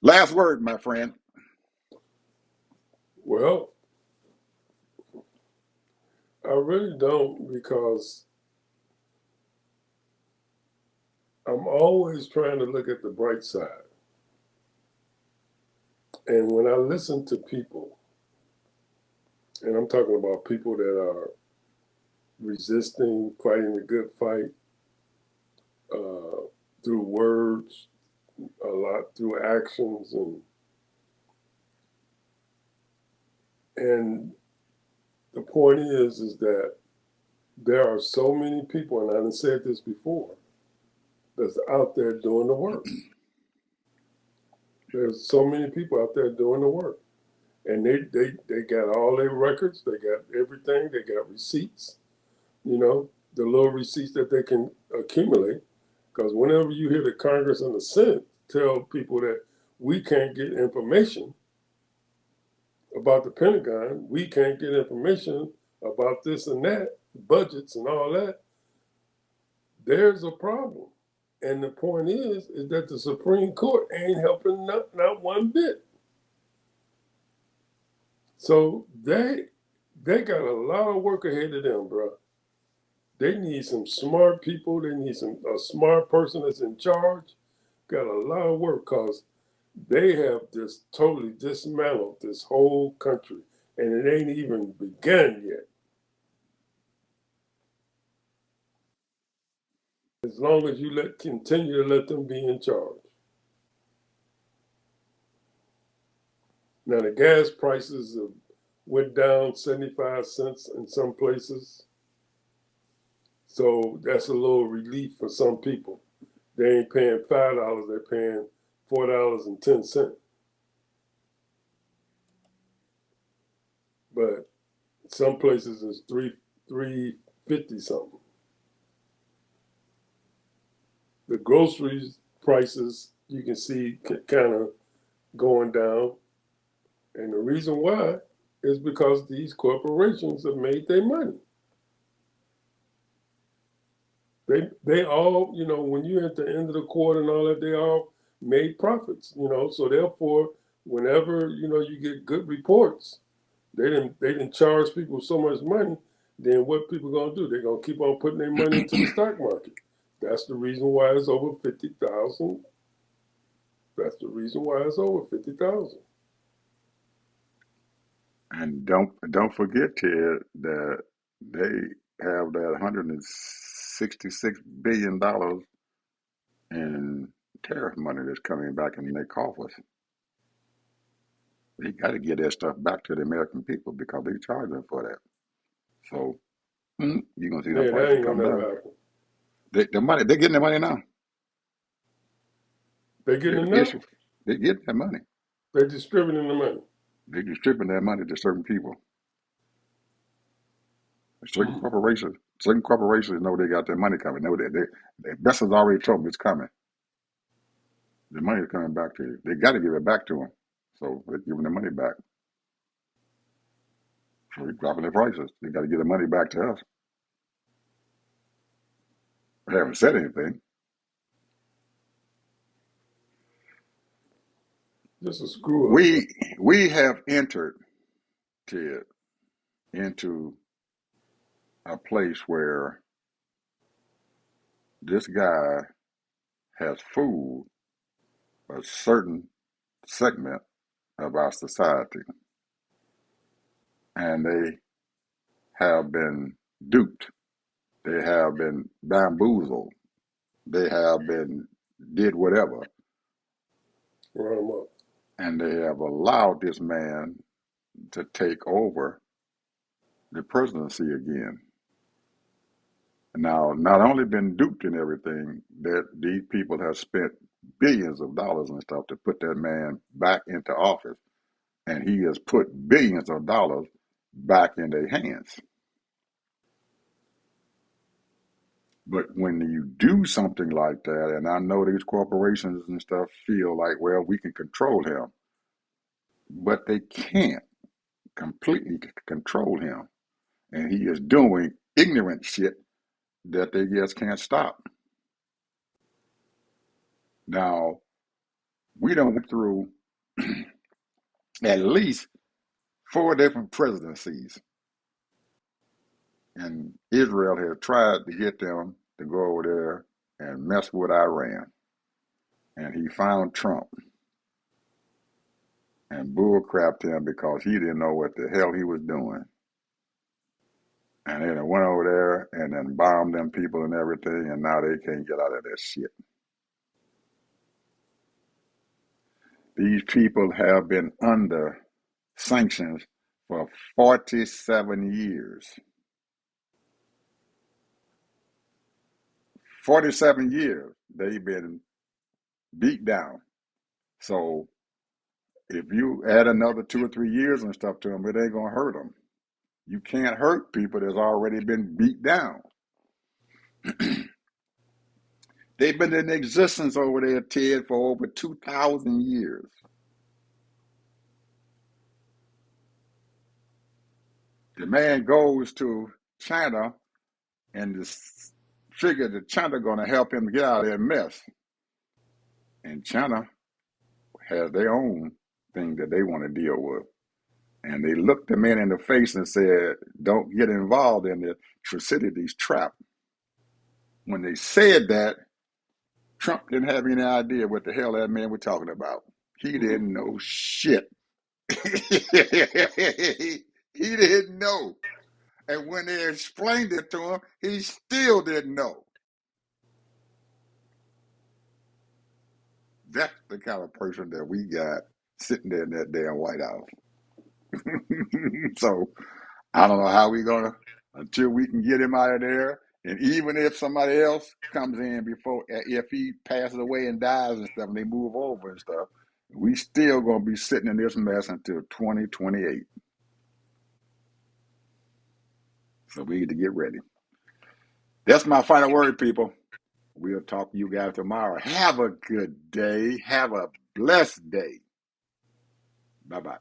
Last word, my friend. Well, I really don't, because I'm always trying to look at the bright side. And when I listen to people, and I'm talking about people that are resisting, fighting the good fight, uh, through words, a lot through actions, and the point is that there are so many people, and I've said this before, that's out there doing the work. There's so many people out there doing the work, and they got all their records, they got everything, they got receipts, the little receipts that they can accumulate. Because whenever you hear the Congress and the Senate tell people that we can't get information about the Pentagon, we can't get information about this and that, budgets and all that, there's a problem. And the point is that the Supreme Court ain't helping not one bit. So they got a lot of work ahead of them, bro. They need some smart people. They need a smart person that's in charge. Got a lot of work because they have just totally dismantled this whole country, and it ain't even begun yet. As long as you continue to let them be in charge. Now the gas prices have went down 75 cents in some places, so that's a little relief for some people. They ain't paying $5; they're paying $4.10. But some places it's 3.50 something. The groceries prices you can see kind of going down, and the reason why is because these corporations have made their money. They all, when you're at the end of the quarter and all that, they all made profits, So therefore, whenever you get good reports, they didn't charge people so much money. Then what people gonna do? They're gonna keep on putting their money into the stock market. That's the reason why it's over 50,000. That's the reason why it's over 50,000. And don't forget, Ted, that they have that $166 billion in tariff money that's coming back in their coffers. They got to get that stuff back to the American people because they charge them for that. So you're gonna see the Yeah, that prices ain't come gonna never down. happen. They're getting the money now. They're getting Every it now. issue, they're getting that money. They're distributing the money. They distribute that money to certain people, certain Mm. corporations. Certain corporations know they got their money coming. Know that the investors already told them it's coming. The money is coming back to you. They got to give it back to them, so they give them the money back. So they're dropping their prices. They got to give the money back to us. They haven't said anything. Just a screw up. We have entered, Ted, into a place where this guy has fooled a certain segment of our society, and they have been duped. They have been bamboozled. They have been did whatever, Run them up. and they have allowed this man to take over the presidency again. Now, not only been duped and everything, that these people have spent billions of dollars and stuff to put that man back into office, and he has put billions of dollars back in their hands. But when you do something like that, and I know these corporations and stuff feel like, well, we can control him, but they can't completely control him. And he is doing ignorant shit that they just can't stop. Now, we done went through at least four different presidencies, and Israel has tried to get them to go over there and mess with Iran. And he found Trump and bullcrapped him because he didn't know what the hell he was doing. And then it went over there and then bombed them people and everything, and now they can't get out of that shit. These people have been under sanctions for 47 years. 47 years they've been beat down. So if you add another 2 or 3 years and stuff to them, it ain't gonna hurt them. You can't hurt people that's already been beat down. They've been in existence over there, Ted, for over 2,000 years. The man goes to China and just figure that China going to help him get out of that mess. And China has their own thing that they want to deal with. And they looked the man in the face and said, don't get involved in the Thucydides trap. When they said that, Trump didn't have any idea what the hell that man was talking about. He didn't know shit. He didn't know. And when they explained it to him, he still didn't know. That's the kind of person that we got sitting there in that damn White House. So I don't know how we gonna until we can get him out of there. And even if somebody else comes in before, if he passes away and dies and stuff, and they move over and stuff, we still gonna be sitting in this mess until 2028. So we need to get ready. That's my final word, people. We'll talk to you guys tomorrow. Have a good day. Have a blessed day. Bye bye.